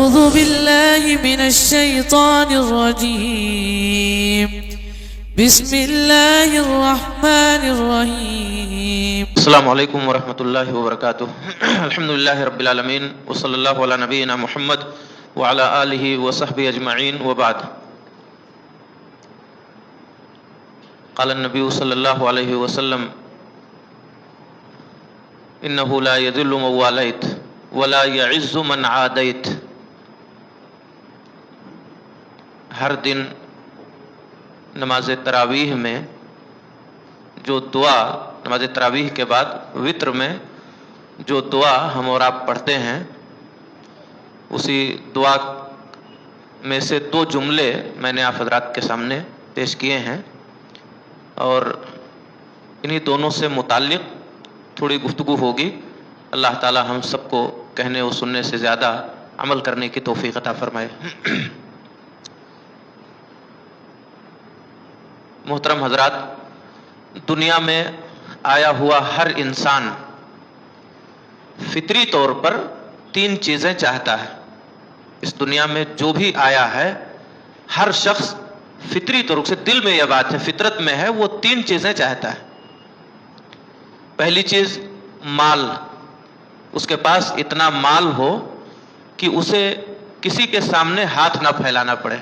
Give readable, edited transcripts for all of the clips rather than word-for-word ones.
أعوذ بالله من الشيطان الرجيم بسم الله الرحمن الرحيم السلام علیکم ورحمۃ اللہ وبرکاتہ الحمد للہ رب العالمین وصلی اللہ علی نبینا محمد وعلی آلہ وصحبہ اجمعین وبعد قال النبی صلی اللہ علیہ وسلم انہ لا یذل من والیت ولا یعز من عادیت. ہر دن نماز تراویح میں جو دعا، نماز تراویح کے بعد وتر میں جو دعا ہم اور آپ پڑھتے ہیں، اسی دعا میں سے دو جملے میں نے آپ حضرات کے سامنے پیش کیے ہیں، اور انہی دونوں سے متعلق تھوڑی گفتگو ہوگی. اللہ تعالی ہم سب کو کہنے اور سننے سے زیادہ عمل کرنے کی توفیق عطا فرمائے. محترم حضرات، دنیا میں آیا ہوا ہر انسان فطری طور پر تین چیزیں چاہتا ہے. اس دنیا میں جو بھی آیا ہے ہر شخص فطری طور سے، دل میں یہ بات ہے، فطرت میں ہے، وہ تین چیزیں چاہتا ہے. پہلی چیز مال، اس کے پاس اتنا مال ہو کہ اسے کسی کے سامنے ہاتھ نہ پھیلانا پڑے،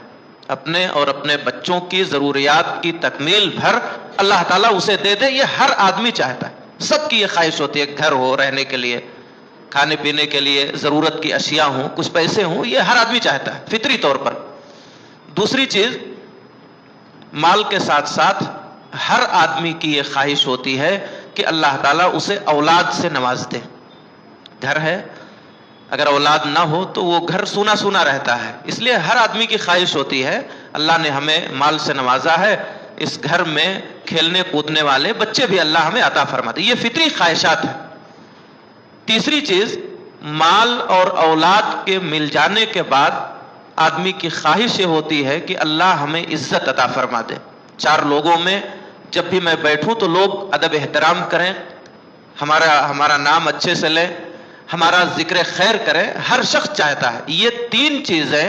اپنے اور اپنے بچوں کی ضروریات کی تکمیل بھر اللہ تعالیٰ اسے دے دے. یہ ہر آدمی چاہتا ہے، سب کی یہ خواہش ہوتی ہے، گھر ہو رہنے کے لیے، کھانے پینے کے لیے ضرورت کی اشیاء ہوں، کچھ پیسے ہوں، یہ ہر آدمی چاہتا ہے فطری طور پر. دوسری چیز، مال کے ساتھ ساتھ ہر آدمی کی یہ خواہش ہوتی ہے کہ اللہ تعالیٰ اسے اولاد سے نواز دے. گھر ہے، اگر اولاد نہ ہو تو وہ گھر سونا سونا رہتا ہے، اس لیے ہر آدمی کی خواہش ہوتی ہے اللہ نے ہمیں مال سے نوازا ہے، اس گھر میں کھیلنے کودنے والے بچے بھی اللہ ہمیں عطا فرما دے. یہ فطری خواہشات ہیں. تیسری چیز، مال اور اولاد کے مل جانے کے بعد آدمی کی خواہش یہ ہوتی ہے کہ اللہ ہمیں عزت عطا فرما دے. چار لوگوں میں جب بھی میں بیٹھوں تو لوگ ادب احترام کریں، ہمارا نام اچھے سے لیں، ہمارا ذکر خیر کرے. ہر شخص چاہتا ہے. یہ تین چیزیں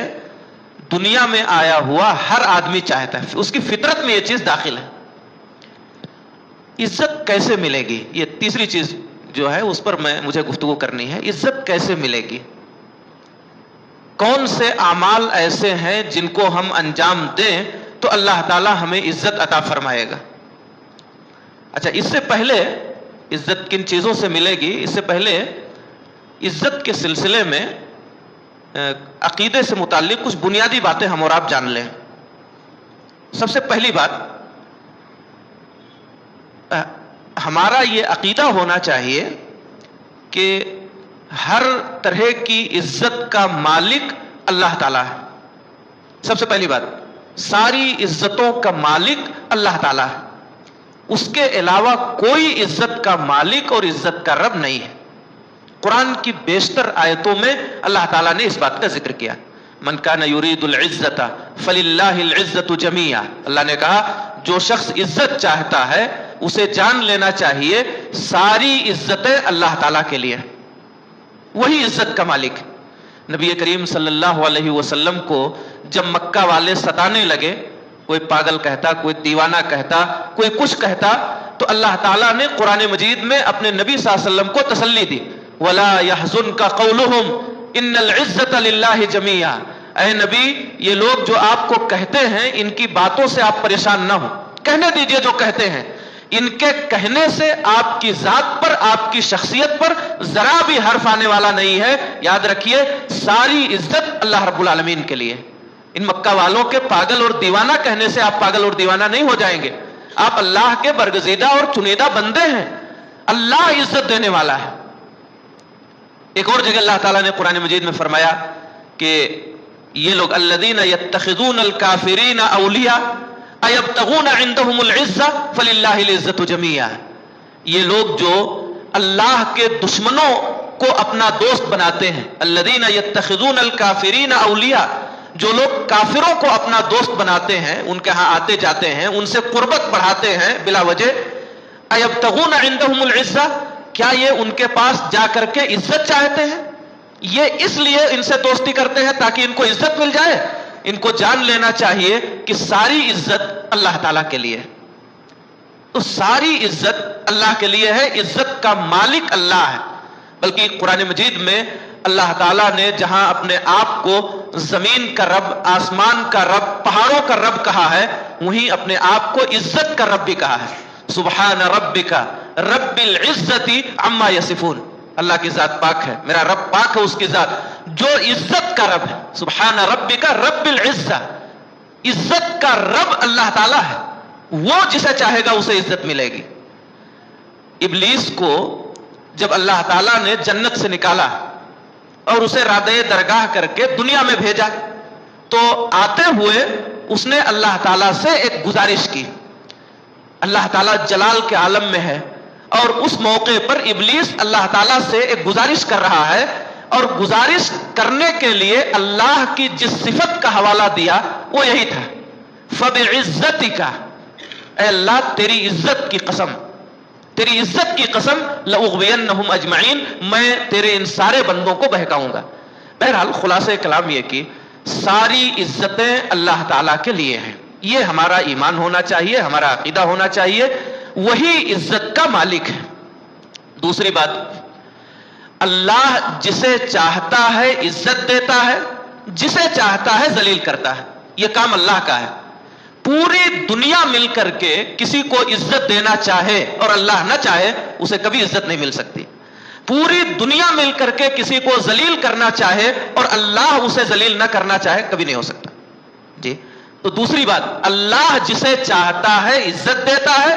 دنیا میں آیا ہوا ہر آدمی چاہتا ہے، اس کی فطرت میں یہ چیز داخل ہے. عزت کیسے ملے گی، یہ تیسری چیز جو ہے اس پر مجھے گفتگو کرنی ہے. عزت کیسے ملے گی؟ کون سے اعمال ایسے ہیں جن کو ہم انجام دیں تو اللہ تعالی ہمیں عزت عطا فرمائے گا؟ اچھا، اس سے پہلے عزت کن چیزوں سے ملے گی، اس سے پہلے عزت کے سلسلے میں عقیدے سے متعلق کچھ بنیادی باتیں ہم اور آپ جان لیں. سب سے پہلی بات، ہمارا یہ عقیدہ ہونا چاہیے کہ ہر طرح کی عزت کا مالک اللہ تعالیٰ ہے. سب سے پہلی بات، ساری عزتوں کا مالک اللہ تعالیٰ ہے. اس کے علاوہ کوئی عزت کا مالک اور عزت کا رب نہیں ہے. قرآن کی بیشتر آیتوں میں اللہ تعالیٰ نے اس بات کا ذکر کیا. من کان یرید العزت فللہ العزت جمیعا. اللہ نے کہا جو شخص عزت چاہتا ہے اسے جان لینا چاہیے ساری عزتیں اللہ تعالیٰ کے لیے، وہی عزت کا مالک. نبی کریم صلی اللہ علیہ وسلم کو جب مکہ والے ستانے لگے، کوئی پاگل کہتا، کوئی دیوانہ کہتا، کوئی کچھ کہتا، تو اللہ تعالیٰ نے قرآن مجید میں اپنے نبی صلی اللہ علیہ وسلم کو تسلی دی. وَلَا يَحْزُنْكَ قَوْلُهُمْ إِنَّ الْعِزَّةَ لِلَّهِ جَمِيعًا. اے نبی، یہ لوگ جو آپ کو کہتے ہیں ان کی باتوں سے آپ پریشان نہ ہو، کہنے دیجئے جو کہتے ہیں. ان کے کہنے سے آپ کی ذات پر، آپ کی شخصیت پر ذرا بھی حرف آنے والا نہیں ہے. یاد رکھیے، ساری عزت اللہ رب العالمین کے لیے. ان مکہ والوں کے پاگل اور دیوانہ کہنے سے آپ پاگل اور دیوانہ نہیں ہو جائیں گے. آپ اللہ کے برگزیدہ اور چنیدہ بندے ہیں. اللہ عزت دینے والا ہے. ایک اور جگہ اللہ تعالیٰ نے قرآن مجید میں فرمایا کہ یہ لوگ الذین یتخذون الکافرین اولیاء ایبتغون عندهم العزہ فللہ العزت جمیعا. یہ لوگ جو اللہ کے دشمنوں کو اپنا دوست بناتے ہیں، الذین یتخذون الکافرین اولیاء، جو لوگ کافروں کو اپنا دوست بناتے ہیں، ان کے ہاں آتے جاتے ہیں، ان سے قربت بڑھاتے ہیں بلا وجہ، ایبتغون عندهم العزہ، کیا یہ ان کے پاس جا کر کے عزت چاہتے ہیں؟ یہ اس لیے ان سے دوستی کرتے ہیں تاکہ ان کو عزت مل جائے. ان کو جان لینا چاہیے کہ ساری عزت اللہ تعالیٰ کے لیے. تو ساری عزت اللہ کے لیے ہے. عزت کا مالک اللہ ہے. بلکہ قرآن مجید میں اللہ تعالیٰ نے جہاں اپنے آپ کو زمین کا رب، آسمان کا رب، پہاڑوں کا رب کہا ہے، وہیں اپنے آپ کو عزت کا رب بھی کہا ہے. سبحان ربک رب العزت عما یصفون. اللہ کی ذات پاک ہے، میرا رب پاک ہے اس کی ذات جو عزت کا رب ہے. سبحان ربک رب العزت. عزت کا رب اللہ تعالیٰ ہے. وہ جسے چاہے گا اسے عزت ملے گی. ابلیس کو جب اللہ تعالیٰ نے جنت سے نکالا اور اسے رادے درگاہ کر کے دنیا میں بھیجا، تو آتے ہوئے اس نے اللہ تعالیٰ سے ایک گزارش کی. اللہ تعالیٰ جلال کے عالم میں ہے اور اس موقع پر ابلیس اللہ تعالیٰ سے ایک گزارش کر رہا ہے، اور گزارش کرنے کے لیے اللہ کی جس صفت کا حوالہ دیا وہ یہی تھا، فَبِعِزَّتِكَ، اے اللہ تیری عزت کی قسم، تیری عزت کی قسم، لَأُغْوِيَنَّهُمْ أَجْمَعِينَ، میں تیرے ان سارے بندوں کو بہکاؤں گا. بہرحال خلاصہ کلام یہ کہ ساری عزتیں اللہ تعالیٰ کے لیے ہیں. یہ ہمارا ایمان ہونا چاہیے، ہمارا عقیدہ ہونا چاہیے. وہی عزت کا مالک ہے. دوسری بات، اللہ جسے چاہتا ہے عزت دیتا ہے، جسے چاہتا ہے ذلیل کرتا ہے. یہ کام اللہ کا ہے. پوری دنیا مل کر کے کسی کو عزت دینا چاہے اور اللہ نہ چاہے، اسے کبھی عزت نہیں مل سکتی. پوری دنیا مل کر کے کسی کو ذلیل کرنا چاہے اور اللہ اسے ذلیل نہ کرنا چاہے، کبھی نہیں ہو سکتا. جی، تو دوسری بات، اللہ جسے چاہتا ہے عزت دیتا ہے،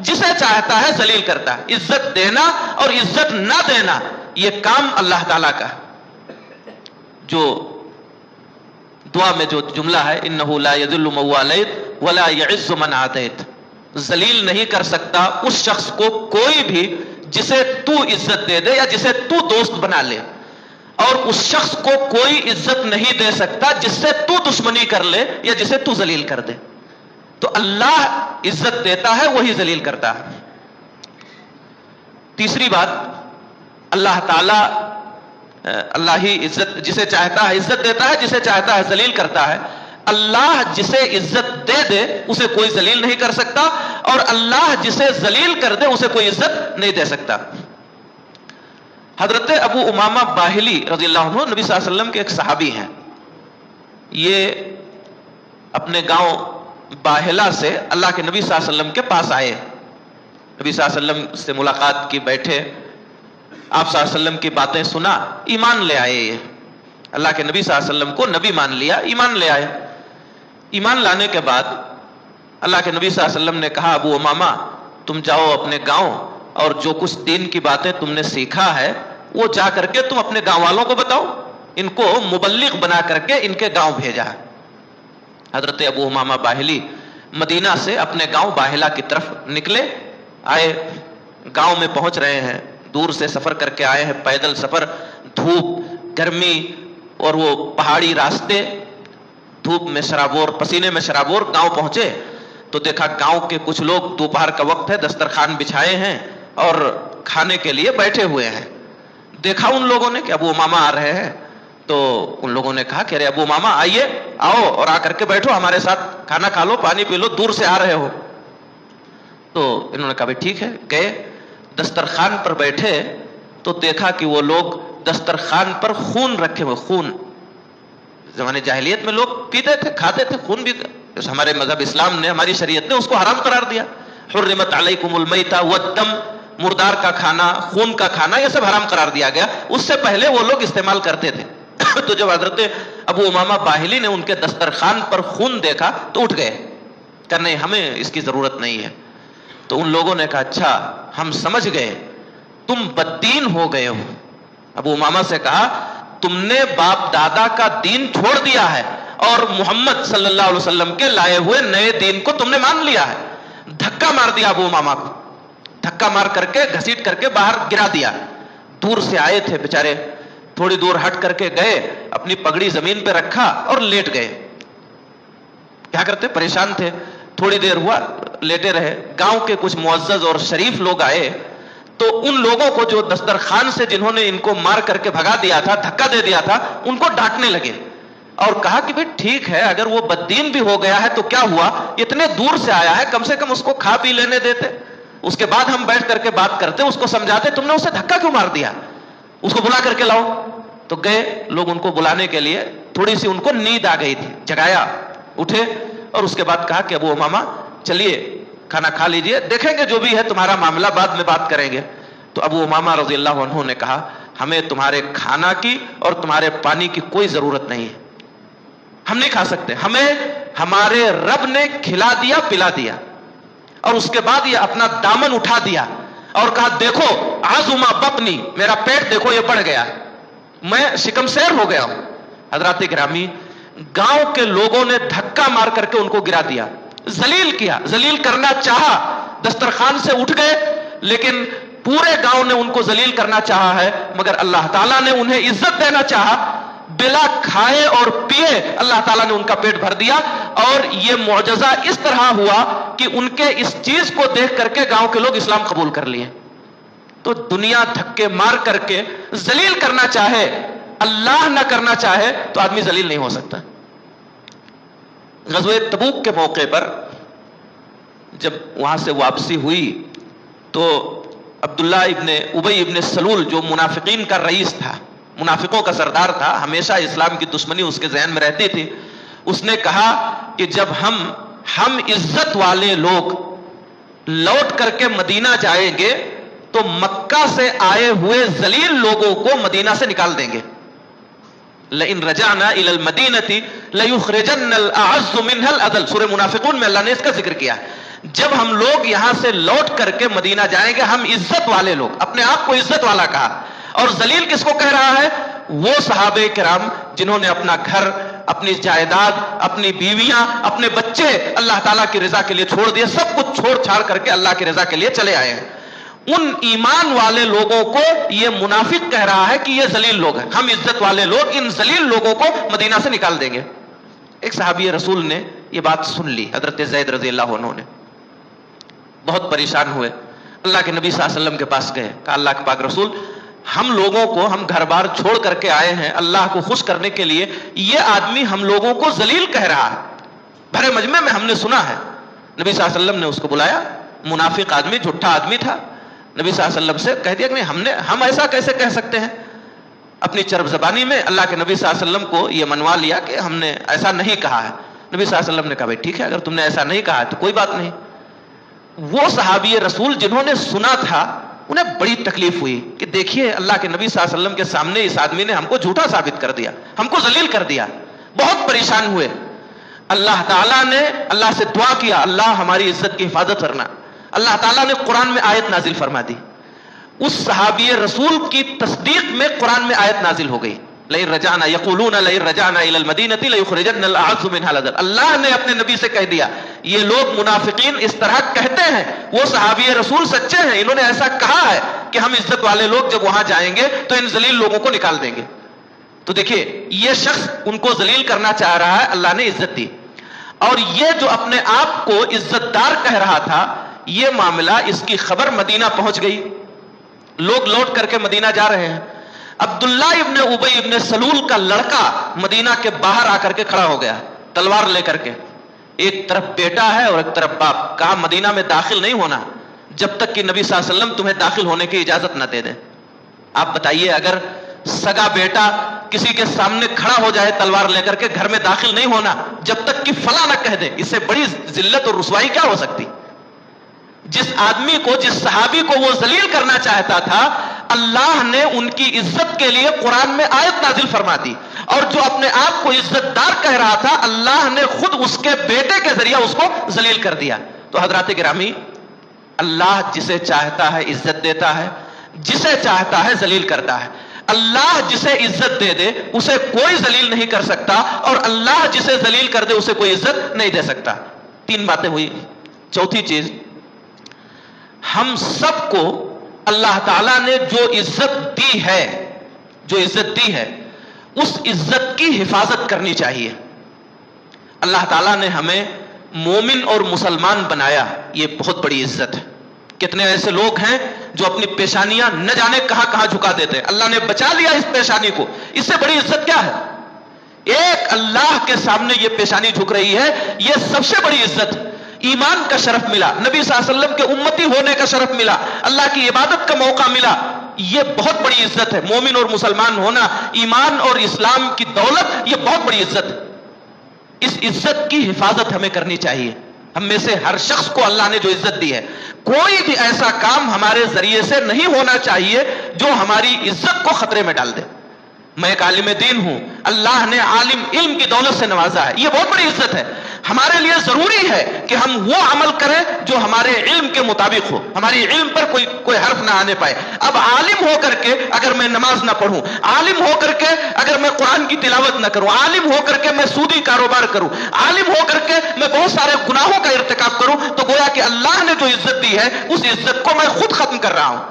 جسے چاہتا ہے ذلیل کرتا ہے. عزت دینا اور عزت نہ دینا یہ کام اللہ تعالیٰ کا ہے. جو دعا میں جو جملہ ہے، انہ لا یذل من والیت ولا یعز من عادیت، ذلیل نہیں کر سکتا اس شخص کو کوئی بھی جسے تو عزت دے دے یا جسے تو دوست بنا لے، اور اس شخص کو کوئی عزت نہیں دے سکتا جس سے تو دشمنی کر لے یا جسے تو ذلیل کر دے. تو اللہ عزت دیتا ہے، وہی ذلیل کرتا ہے. تیسری بات، اللہ تعالیٰ اللہ ہی عزت جسے چاہتا ہے عزت دیتا ہے، جسے چاہتا ہے ذلیل کرتا ہے. اللہ جسے عزت دے دے اسے کوئی ذلیل نہیں کر سکتا، اور اللہ جسے ذلیل کر دے اسے کوئی عزت نہیں دے سکتا. حضرت ابو امامہ باہلی رضی اللہ عنہ نبی صلی اللہ علیہ وسلم کے ایک صحابی ہیں. یہ اپنے گاؤں باہلا سے اللہ کے نبی صلی اللہ علیہ وسلم کے پاس آئے. نبی صلی اللہ علیہ وسلم سے ملاقات کی، بیٹھے، آپ صلی اللہ علیہ وسلم کی باتیں سنا، ایمان لے آئے. یہ اللہ کے نبی صلی اللہ علیہ وسلم کو نبی مان لیا، ایمان لے آئے. ایمان لانے کے بعد اللہ کے نبی صلی اللہ علیہ وسلم نے کہا، ابو امامہ تم جاؤ اپنے گاؤں اور جو کچھ دین کی باتیں تم نے سیکھا ہے وہ جا کر کے تم اپنے گاؤں والوں کو بتاؤ. ان کو مبلغ بنا کر کے ان کے گاؤں بھیجا ہے. حضرت ابو امامہ باہلی مدینہ سے اپنے گاؤں باہلا کی طرف نکلے، آئے، گاؤں میں پہنچ رہے ہیں. دور سے سفر کر کے آئے ہیں، پیدل سفر، دھوپ، گرمی اور وہ پہاڑی راستے، دھوپ میں شرابور، پسینے میں شرابور. گاؤں پہنچے تو دیکھا گاؤں کے کچھ لوگ، دوپہر کا وقت ہے، دسترخوان بچھائے ہیں اور کھانے کے لیے بیٹھے ہوئے ہیں. دیکھا ان لوگوں نے کہ ابو امامہ آ رہے ہیں، تو ان لوگوں نے کہا کہ ارے ابو امامہ آئیے، آؤ اور آ کر کے بیٹھو ہمارے ساتھ، کھانا کھا لو، پانی پی لو، دور سے آ رہے ہو. تو انہوں نے کہا بھائی ٹھیک ہے. گئے دسترخوان پر بیٹھے تو دیکھا کہ وہ لوگ دسترخوان پر خون رکھے ہوئے. خون زمانے جاہلیت میں لوگ پیتے تھے، کھاتے تھے خون بھی. ہمارے مذہب اسلام نے، ہماری شریعت نے اس کو حرام قرار دیا. حرمت علیکم المیتہ والدم، مردار کا کھانا، خون کا کھانا، یہ سب حرام قرار دیا گیا. اس سے پہلے وہ لوگ استعمال کرتے تھے. تو جب حضرت ابو امامہ باہلی نے ان کے دسترخوان پر خون دیکھا تو اٹھ گئے کہ نہیں، ہمیں اس کی ضرورت نہیں ہے. تو ان لوگوں نے کہا اچھا ہم سمجھ گئے، تم بددین ہو گئے ہو. ابو امامہ سے کہا تم نے باپ دادا کا دین چھوڑ دیا ہے اور محمد صلی اللہ علیہ وسلم کے لائے ہوئے نئے دین کو تم نے مان لیا ہے. دھکا مار دیا ابو امامہ کو، دھکا مار کر کے گھسیٹ کر کے باہر گرا دیا. دور سے آئے تھے بیچارے، تھوڑی دور ہٹ کر کے گئے، اپنی پگڑی زمین پہ رکھا اور لیٹ گئے. کیا کرتے، پریشان تھے. تھوڑی دیر ہوا لیٹے رہے. گاؤں کے کچھ معزز اور شریف لوگ آئے تو ان لوگوں کو جو دسترخوان سے جنہوں نے ان کو مار کر کے بھگا دیا تھا، دھکا دے دیا تھا، ان کو ڈانٹنے لگے اور کہا کہ بھئی ٹھیک ہے، اگر وہ بددین بھی ہو گیا ہے تو کیا ہوا، اتنے دور سے آیا ہے، کم سے کم اس کو کھا پی لینے دیتے، اس کے بعد ہم بیٹھ کر کے بات کرتے، اس کو سمجھاتے، تم نے اسے دھکا کیوں مار دیا، اس کو بلا کر کے لاؤ۔ تو گئے لوگ ان کو بلانے کے لیے، تھوڑی سی ان کو نیند آ گئی تھی، جگایا، اٹھے اور اس کے بعد کہا کہ ابو امامہ چلیے کھانا کھا لیجئے، دیکھیں گے جو بھی ہے تمہارا معاملہ، بعد میں بات کریں گے۔ تو ابو امامہ رضی اللہ عنہ نے کہا ہمیں تمہارے کھانا کی اور تمہارے پانی کی کوئی ضرورت نہیں ہے، ہم نہیں کھا سکتے، ہمیں ہمارے رب نے کھلا دیا پلا دیا۔ اور اس کے بعد یہ اپنا دامن اٹھا دیا اور کہا دیکھو عظما بطنی، میرا پیٹ دیکھو یہ بڑھ گیا، میں شکم سیر ہو گیا ہوں۔ حضرات گرامی، گاؤں کے لوگوں نے دھکا مار کر کے ان کو گرا دیا، ذلیل کیا، ذلیل کرنا چاہا، دسترخوان سے اٹھ گئے، لیکن پورے گاؤں نے ان کو ذلیل کرنا چاہا ہے، مگر اللہ تعالیٰ نے انہیں عزت دینا چاہا، بلا کھائے اور پیے اللہ تعالیٰ نے ان کا پیٹ بھر دیا۔ اور یہ معجزہ اس طرح ہوا کہ ان کے اس چیز کو دیکھ کر کے گاؤں کے لوگ اسلام قبول کر لیے۔ تو دنیا دھکے مار کر کے ذلیل کرنا چاہے، اللہ نہ کرنا چاہے تو آدمی ذلیل نہیں ہو سکتا۔ غزوہ تبوک کے موقع پر جب وہاں سے واپسی ہوئی تو عبداللہ ابن ابی ابن سلول جو منافقین کا رئیس تھا، منافقوں کا سردار تھا، ہمیشہ اسلام کی دشمنی اس کے ذہن میں رہتی تھی، اس نے کہا کہ جب ہم عزت والے لوگ لوٹ کر کے مدینہ جائیں گے تو مکہ سے آئے ہوئے ذلیل لوگوں کو مدینہ سے نکال دیں گے۔ لئن رجعنا الى المدینة لیخرجن الاعز منها الاذل، سورہ منافقون میں اللہ نے اس کا ذکر کیا ہے۔ جب ہم لوگ یہاں سے لوٹ کر کے مدینہ جائیں گے، ہم عزت والے لوگ، اپنے آپ کو عزت والا کہا، اور ذلیل کس کو کہہ رہا ہے؟ وہ صحابہ کرام جنہوں نے اپنا گھر، اپنی جائیداد، اپنی بیویاں، اپنے بچے اللہ تعالیٰ کی رضا کے لیے چھوڑ دیے، سب کچھ چھوڑ چھاڑ کر کے اللہ کی رضا کے لیے چلے آئے ہیں۔ ان ایمان والے لوگوں کو یہ منافق کہہ رہا ہے کہ یہ ذلیل لوگ ہیں، ہم عزت والے لوگ ان ذلیل لوگوں کو مدینہ سے نکال دیں گے۔ ایک صحابی رسول نے یہ بات سن لی، حضرت زید رضی اللہ عنہ نے، بہت پریشان ہوئے، اللہ کے نبی صلی اللہ علیہ وسلم کے پاس گئے، کہا اللہ کے پاک رسول، ہم لوگوں کو، ہم گھر بار چھوڑ کر کے آئے ہیں اللہ کو خوش کرنے کے لیے، یہ آدمی ہم لوگوں کو ذلیل کہہ رہا ہے، بھرے مجمع میں ہم نے سنا ہے۔ نبی صلی اللہ علیہ وسلم نے اس کو بلایا، منافق آدمی، جھوٹا آدمی تھا، نبی صلی اللہ علیہ وسلم سے کہہ دیا کہ نہیں، ہم ایسا کیسے کہہ سکتے ہیں، اپنی چرب زبانی میں اللہ کے نبی صلی اللہ علیہ وسلم کو یہ منوا لیا کہ ہم نے ایسا نہیں کہا ہے۔ نبی صلی اللہ علیہ وسلم نے کہا بھائی ٹھیک ہے، اگر تم نے ایسا نہیں کہا ہے تو کوئی بات نہیں۔ وہ صحابی رسول جنہوں نے سنا تھا انہیں بڑی تکلیف ہوئی کہ دیکھیے اللہ کے نبی صلی اللہ علیہ وسلم کے سامنے اس آدمی نے ہم کو جھوٹا ثابت کر دیا، ہم کو ذلیل کر دیا، بہت پریشان ہوئے۔ اللہ تعالیٰ نے اللہ سے دعا کیا اللہ ہماری عزت کی حفاظت کرنا، اللہ تعالیٰ نے قرآن میں آیت نازل فرما دی، اس صحابی رسول کی تصدیق میں قرآن میں آیت نازل ہو گئی، لئن رجعنا یقولون لئن رجعنا الى المدینة لیخرجن الاعز منها الاذل۔ اللہ نے اپنے نبی سے کہہ دیا یہ لوگ منافقین اس طرح کہتے ہیں، وہ صحابی رسول سچے ہیں، انہوں نے ایسا کہا ہے کہ ہم عزت والے لوگ جب وہاں جائیں گے تو ان ذلیل لوگوں کو نکال دیں گے۔ تو دیکھیے یہ شخص ان کو ذلیل کرنا چاہ رہا ہے، اللہ نے عزت دی، اور یہ جو اپنے آپ کو عزت دار کہہ رہا تھا، یہ معاملہ اس کی خبر مدینہ پہنچ گئی، لوگ لوٹ کر کے مدینہ جا رہے ہیں۔ عبداللہ ابن ابی ابن سلول کا لڑکا مدینہ کے باہر آ کر کے کھڑا ہو گیا تلوار لے کر کے، ایک طرف بیٹا ہے اور ایک طرف باپ، کہا مدینہ میں داخل نہیں ہونا جب تک کہ نبی صلی اللہ علیہ وسلم تمہیں داخل ہونے کی اجازت نہ دے دیں۔ آپ بتائیے اگر سگا بیٹا کسی کے سامنے کھڑا ہو جائے تلوار لے کر کے، گھر میں داخل نہیں ہونا جب تک کہ فلاں نہ کہہ دے، اس سے بڑی ذلت اور رسوائی کیا ہو سکتی؟ جس آدمی کو، جس صحابی کو وہ ذلیل کرنا چاہتا تھا، اللہ نے ان کی عزت کے لیے قرآن میں آیت نازل فرما دی، اور جو اپنے آپ کو عزت دار کہہ رہا تھا اللہ نے خود اس کے بیٹے کے ذریعہ اس کو ذلیل کر دیا۔ تو حضرات گرامی، اللہ جسے چاہتا ہے عزت دیتا ہے، جسے چاہتا ہے ذلیل کرتا ہے۔ اللہ جسے عزت دے دے اسے کوئی ذلیل نہیں کر سکتا، اور اللہ جسے ذلیل کر دے اسے کوئی عزت نہیں دے سکتا۔ تین باتیں ہوئی۔ چوتھی چیز، ہم سب کو اللہ تعالیٰ نے جو عزت دی ہے، جو عزت دی ہے، اس عزت کی حفاظت کرنی چاہیے۔ اللہ تعالیٰ نے ہمیں مومن اور مسلمان بنایا، یہ بہت بڑی عزت ہے۔ کتنے ایسے لوگ ہیں جو اپنی پیشانیاں نہ جانے کہاں کہاں جھکا دیتے ہیں. اللہ نے بچا لیا اس پیشانی کو. اس سے بڑی عزت کیا ہے؟ ایک اللہ کے سامنے یہ پیشانی جھک رہی ہے, یہ سب سے بڑی عزت. ایمان کا شرف ملا, نبی صلی اللہ علیہ وسلم کے امتی ہونے کا شرف ملا, اللہ کی عبادت کا موقع ملا. یہ بہت بڑی عزت ہے. مومن اور مسلمان ہونا, ایمان اور اسلام کی دولت, یہ بہت بڑی عزت ہے. اس عزت کی حفاظت ہمیں کرنی چاہیے. ہم میں سے ہر شخص کو اللہ نے جو عزت دی ہے, کوئی بھی ایسا کام ہمارے ذریعے سے نہیں ہونا چاہیے جو ہماری عزت کو خطرے میں ڈال دے. میں ایک عالم دین ہوں, اللہ نے عالم علم کی دولت سے نوازا ہے, یہ بہت بڑی عزت ہے. ہمارے لیے ضروری ہے کہ ہم وہ عمل کریں جو ہمارے علم کے مطابق ہو, ہماری علم پر کوئی حرف نہ آنے پائے. اب عالم ہو کر کے اگر میں نماز نہ پڑھوں, عالم ہو کر کے اگر میں قرآن کی تلاوت نہ کروں, عالم ہو کر کے میں سودی کاروبار کروں, عالم ہو کر کے میں بہت سارے گناہوں کا ارتکاب کروں, تو گویا کہ اللہ نے جو عزت دی ہے اس عزت کو میں خود ختم کر رہا ہوں.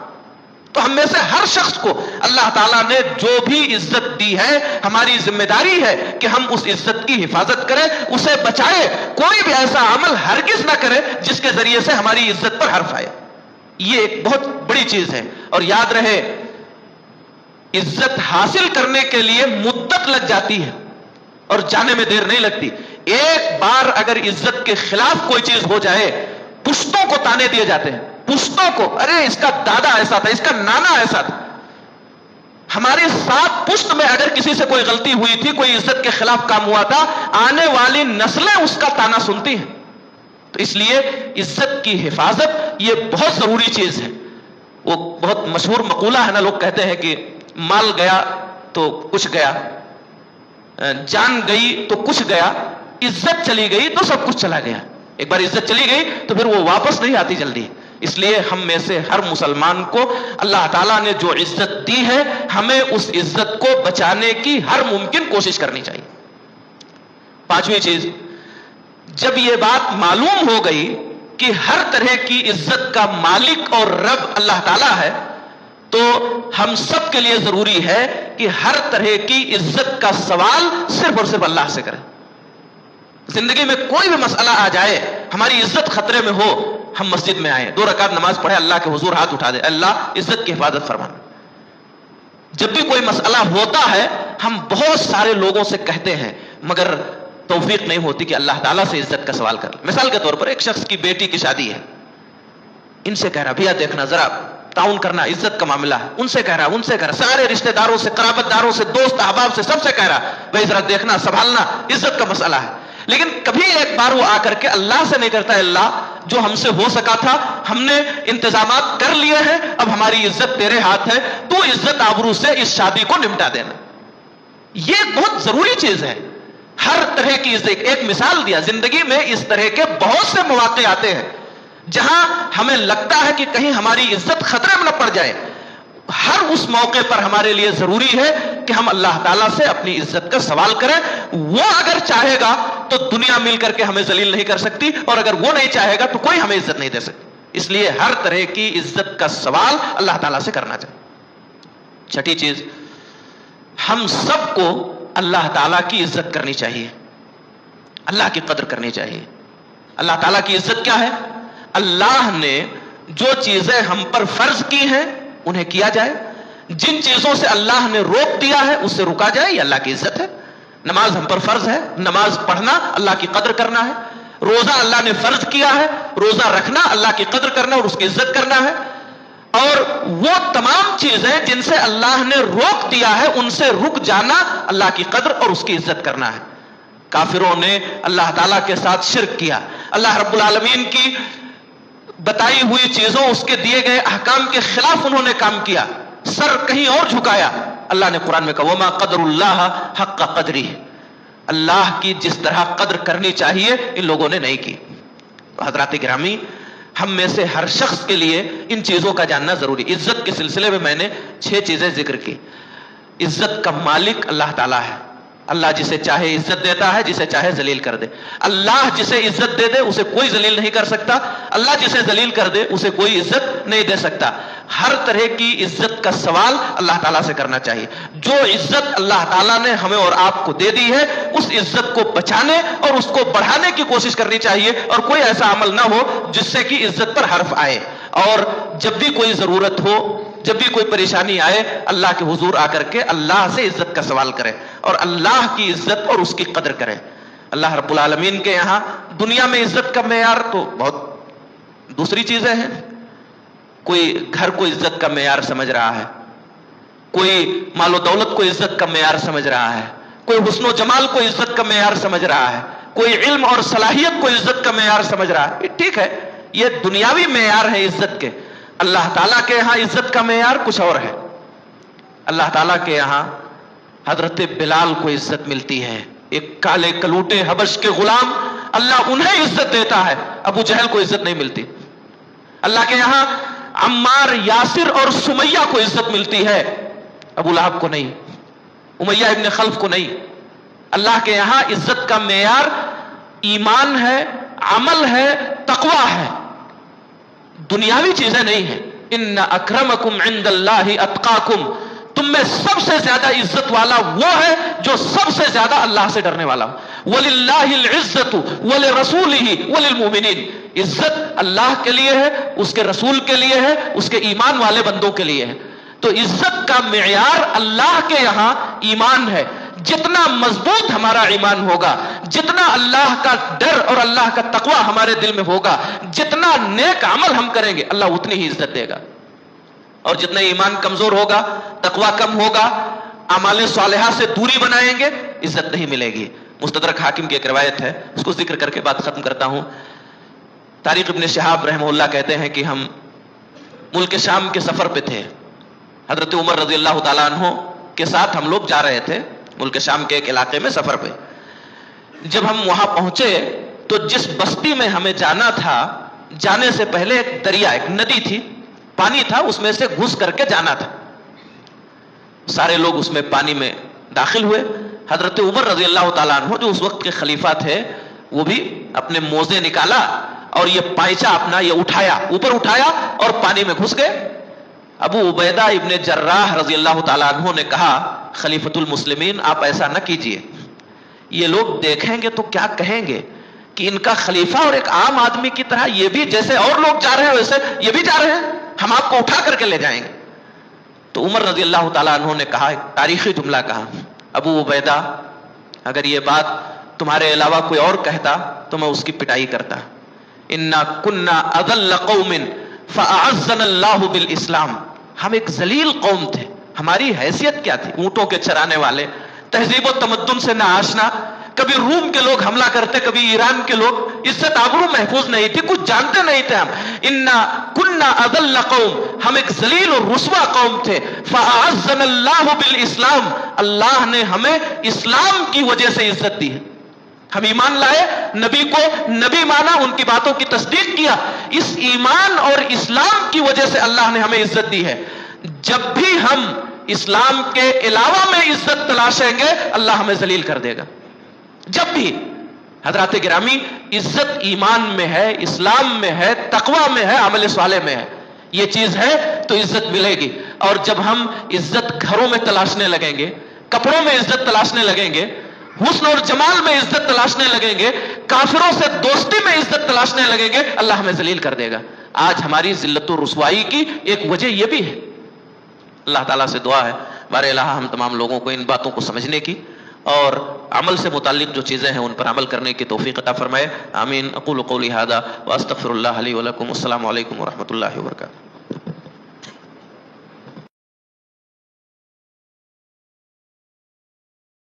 تو ہم میں سے ہر شخص کو اللہ تعالیٰ نے جو بھی عزت دی ہے, ہماری ذمہ داری ہے کہ ہم اس عزت کی حفاظت کریں, اسے بچائیں. کوئی بھی ایسا عمل ہرگز نہ کرے جس کے ذریعے سے ہماری عزت پر حرف آئے. یہ ایک بہت بڑی چیز ہے. اور یاد رہے, عزت حاصل کرنے کے لیے مدت لگ جاتی ہے اور جانے میں دیر نہیں لگتی. ایک بار اگر عزت کے خلاف کوئی چیز ہو جائے, پشتوں کو تانے دیے جاتے ہیں, پشتوں کو, ارے اس کا دادا ایسا تھا, اس کا نانا ایسا تھا. ہمارے ساتھ پشت میں اگر کسی سے کوئی غلطی ہوئی تھی, کوئی عزت کے خلاف کام ہوا تھا, آنے والی نسلیں اس کا تانا سنتی ہیں. تو اس لیے عزت کی حفاظت یہ بہت ضروری چیز ہے. وہ بہت مشہور مقولہ ہے نا, لوگ کہتے ہیں کہ مال گیا تو کچھ گیا, جان گئی تو کچھ گیا, عزت چلی گئی تو سب کچھ چلا گیا. ایک بار عزت چلی گئی تو پھر وہ واپس نہیں آتی جلدی. اس لیے ہم میں سے ہر مسلمان کو اللہ تعالیٰ نے جو عزت دی ہے, ہمیں اس عزت کو بچانے کی ہر ممکن کوشش کرنی چاہیے. پانچویں چیز, جب یہ بات معلوم ہو گئی کہ ہر طرح کی عزت کا مالک اور رب اللہ تعالیٰ ہے, تو ہم سب کے لیے ضروری ہے کہ ہر طرح کی عزت کا سوال صرف اور صرف اللہ سے کریں. زندگی میں کوئی بھی مسئلہ آ جائے, ہماری عزت خطرے میں ہو, ہم مسجد میں آئیں, 2 رکعت نماز پڑھے, اللہ کے حضور ہاتھ اٹھا دے, اللہ عزت کی حفاظت فرمانا. جب بھی کوئی مسئلہ ہوتا ہے, ہم بہت سارے لوگوں سے کہتے ہیں, مگر توفیق نہیں ہوتی کہ اللہ تعالیٰ سے عزت کا سوال کر. مثال کے طور پر ایک شخص کی بیٹی کی شادی ہے, ان سے کہہ رہا بھیا دیکھنا ذرا تعاون کرنا, عزت کا معاملہ ہے. ان سے کہہ رہا, سارے رشتہ داروں سے, قرابت داروں سے, دوست احباب سے, سب سے کہہ رہا بھائی ذرا دیکھنا, سنبھالنا, عزت کا مسئلہ ہے. لیکن کبھی ایک بار وہ آ کر کے اللہ سے نہیں کرتا, اللہ جو ہم سے ہو سکا تھا ہم نے انتظامات کر لیے ہیں, اب ہماری عزت تیرے ہاتھ ہے, تو عزت آبرو سے اس شادی کو نمٹا دینا. یہ بہت ضروری چیز ہے. ہر طرح کی عزت, ایک مثال دیا, زندگی میں اس طرح کے بہت سے مواقع آتے ہیں جہاں ہمیں لگتا ہے کہ کہیں ہماری عزت خطرے میں نہ پڑ جائے. ہر اس موقع پر ہمارے لیے ضروری ہے کہ ہم اللہ تعالیٰ سے اپنی عزت کا سوال کریں. وہ اگر چاہے گا تو دنیا مل کر کے ہمیں ذلیل نہیں کر سکتی, اور اگر وہ نہیں چاہے گا تو کوئی ہمیں عزت نہیں دے سکتی. اس لیے ہر طرح کی عزت کا سوال اللہ تعالیٰ سے کرنا چاہیے. چھٹی چیز, ہم سب کو اللہ تعالیٰ کی عزت کرنی چاہیے, اللہ کی قدر کرنی چاہیے. اللہ تعالیٰ کی عزت کیا ہے؟ اللہ نے جو چیزیں ہم پر فرض کی ہیں انہیں کیا جائے, جن چیزوں سے اللہ نے روک دیا ہے اس سے رکا جائے, یہ اللہ کی عزت ہے. نماز ہم پر فرض ہے, نماز پڑھنا اللہ کی قدر کرنا ہے. روزہ اللہ نے فرض کیا ہے, روزہ رکھنا اللہ کی قدر کرنا اور اس کی عزت کرنا ہے. اور وہ تمام چیزیں جن سے اللہ نے روک دیا ہے ان سے رک جانا اللہ کی قدر اور اس کی عزت کرنا ہے. کافروں نے اللہ تعالیٰ کے ساتھ شرک کیا, اللہ رب العالمین کی بتائی ہوئی چیزوں, اس کے دیے گئے احکام کے خلاف انہوں نے کام کیا, سر کہیں اور جھکایا. اللہ نے قرآن میں کہا وما قدر اللہ حق قدری, اللہ کی جس طرح قدر کرنی چاہیے ان لوگوں نے نہیں کی. حضرات گرامی, ہم میں سے ہر شخص کے لیے ان چیزوں کا جاننا ضروری. عزت کے سلسلے میں میں نے 6 چیزیں ذکر کی. عزت کا مالک اللہ تعالیٰ ہے, اللہ جسے چاہے عزت دیتا ہے, جسے چاہے ذلیل کر دے. اللہ جسے عزت دے دے اسے کوئی ذلیل نہیں کر سکتا, اللہ جسے ذلیل کر دے اسے کوئی عزت نہیں دے سکتا. ہر طرح کی عزت کا سوال اللہ تعالیٰ سے کرنا چاہیے. جو عزت اللہ تعالیٰ نے ہمیں اور آپ کو دے دی ہے اس عزت کو بچانے اور اس کو بڑھانے کی کوشش کرنی چاہیے, اور کوئی ایسا عمل نہ ہو جس سے کہ عزت پر حرف آئے. اور جب بھی کوئی ضرورت ہو, جب بھی کوئی پریشانی آئے, اللہ کے حضور آ کر کے اللہ سے عزت کا سوال کرے اور اللہ کی عزت اور اس کی قدر کرے. اللہ رب العالمین کے یہاں دنیا میں عزت کا معیار تو بہت دوسری چیزیں ہیں. کوئی گھر کو عزت کا معیار سمجھ رہا ہے, کوئی مال و دولت کو عزت کا معیار سمجھ رہا ہے, کوئی حسن و جمال کو عزت کا معیار سمجھ رہا ہے, کوئی علم اور صلاحیت کو عزت کا معیار سمجھ رہا ہے. ٹھیک ہے, یہ دنیاوی معیار ہے عزت کے. اللہ تعالیٰ کے یہاں عزت کا معیار کچھ اور ہے. اللہ تعالیٰ کے یہاں حضرت بلال کو عزت ملتی ہے, ایک کالے کلوٹے حبش کے غلام, اللہ انہیں عزت دیتا ہے, ابو جہل کو عزت نہیں ملتی. اللہ کے یہاں عمار, یاسر اور سمیہ کو عزت ملتی ہے, ابو لہب کو نہیں, امیہ ابن خلف کو نہیں. اللہ کے یہاں عزت کا معیار ایمان ہے, عمل ہے, تقوی ہے, دنیاوی چیزیں نہیں ہیں. ان اکرمکم عند اللہ اتقاکم, تم میں سب سے زیادہ عزت والا وہ ہے جو سب سے زیادہ اللہ سے ڈرنے والا ہو. وَلِلَّهِ الْعِزَّةُ وَلِرَسُولِهِ وَلِلْمُؤْمِنِينَ, عزت اللہ کے لیے ہے, اس کے رسول کے لیے ہے, اس کے ایمان والے بندوں کے لیے ہے. تو عزت کا معیار اللہ کے یہاں ایمان ہے. جتنا مضبوط ہمارا ایمان ہوگا, جتنا اللہ کا ڈر اور اللہ کا تقوی ہمارے دل میں ہوگا, جتنا نیک عمل ہم کریں گے, اللہ اتنی ہی عزت دے گا. اور جتنا ایمان کمزور ہوگا, تقوی کم ہوگا, اعمال صالحہ سے دوری بنائیں گے, عزت نہیں ملے گی. مستدرک حاکم کی ایک روایت ہے, اس کو ذکر کر کے بات ختم کرتا ہوں. طارق ابن شہاب رحمہ اللہ کہتے ہیں کہ ہم ملک شام کے سفر پہ تھے, حضرت عمر رضی اللہ تعالیٰ عنہ کے ساتھ ہم لوگ جا رہے تھے ملک شام کے ایک علاقے میں سفر پہ. جب ہم وہاں پہنچے تو جس بستی میں ہمیں جانا تھا, جانے سے پہلے ایک دریا, ایک ندی تھی, پانی تھا, اس میں سے گھس کر کے جانا تھا. سارے لوگ اس میں پانی میں داخل ہوئے. حضرت عمر رضی اللہ تعالیٰ عنہ جو اس وقت کے خلیفہ تھے, وہ بھی اپنے موزے نکالا اور یہ پائچہ اپنا یہ اٹھایا, اوپر اٹھایا اور پانی میں گھس گئے. ابو عبیدہ ابن جراح رضی اللہ تعالیٰ عنہ نے کہا, خلیفۃ المسلمین آپ ایسا نہ کیجئے, یہ لوگ دیکھیں گے تو کیا کہیں گے کہ ان کا خلیفہ اور ایک عام آدمی کی طرح یہ بھی جیسے اور لوگ جا رہے ہیں ویسے یہ بھی جا رہے ہیں, ہم آپ کو اٹھا کر کے لے جائیں گے. تو عمر رضی اللہ تعالیٰ عنہ نے کہا, ایک تاریخی جملہ کہا, ابو عبیدہ اگر یہ بات تمہارے علاوہ کوئی اور کہتا تو میں اس کی پٹائی کرتا. انا کنا اذل قوم فاعزنا اللہ بالاسلام, ہم ایک ذلیل قوم تھے, ہماری حیثیت کیا تھی, اونٹوں کے چرانے والے, تہذیب و تمدن سے نہ آشنا, کبھی روم کے لوگ حملہ کرتے, کبھی ایران کے لوگ, عزت آبرو محفوظ نہیں تھی, کچھ جانتے نہیں تھے ہم. انا کنا اذل قوم, ہم ایک ذلیل اور رسوا قوم تھے. فاعزنا اللہ بالاسلام, اللہ نے ہمیں اسلام کی وجہ سے عزت دی ہے. ہم ایمان لائے, نبی کو نبی مانا, ان کی باتوں کی تصدیق کیا, اس ایمان اور اسلام کی وجہ سے اللہ نے ہمیں عزت دی ہے. جب بھی ہم اسلام کے علاوہ میں عزت تلاشیں گے اللہ ہمیں ذلیل کر دے گا. جب بھی حضرات گرامی, عزت ایمان میں ہے, اسلام میں ہے, تقوی میں ہے, عمل صالح میں ہے. یہ چیز ہے تو عزت ملے گی. اور جب ہم عزت گھروں میں تلاشنے لگیں گے, کپڑوں میں عزت تلاشنے لگیں گے, حسن اور جمال میں عزت تلاشنے لگیں گے, کافروں سے دوستی میں عزت تلاشنے لگیں گے, اللہ ہمیں ذلیل کر دے گا. آج ہماری ذلت و رسوائی کی ایک وجہ یہ بھی ہے. اللہ تعالیٰ سے دعا ہے بار الہ ہم تمام لوگوں کو ان باتوں کو سمجھنے کی اور عمل سے متعلق جو چیزیں ہیں ان پر عمل کرنے کی توفیق عطا فرمائے. آمین. اقول قولی ھذا واستغفر اللہ لی ولکم. السلام علیکم ورحمۃ اللہ وبرکاتہ.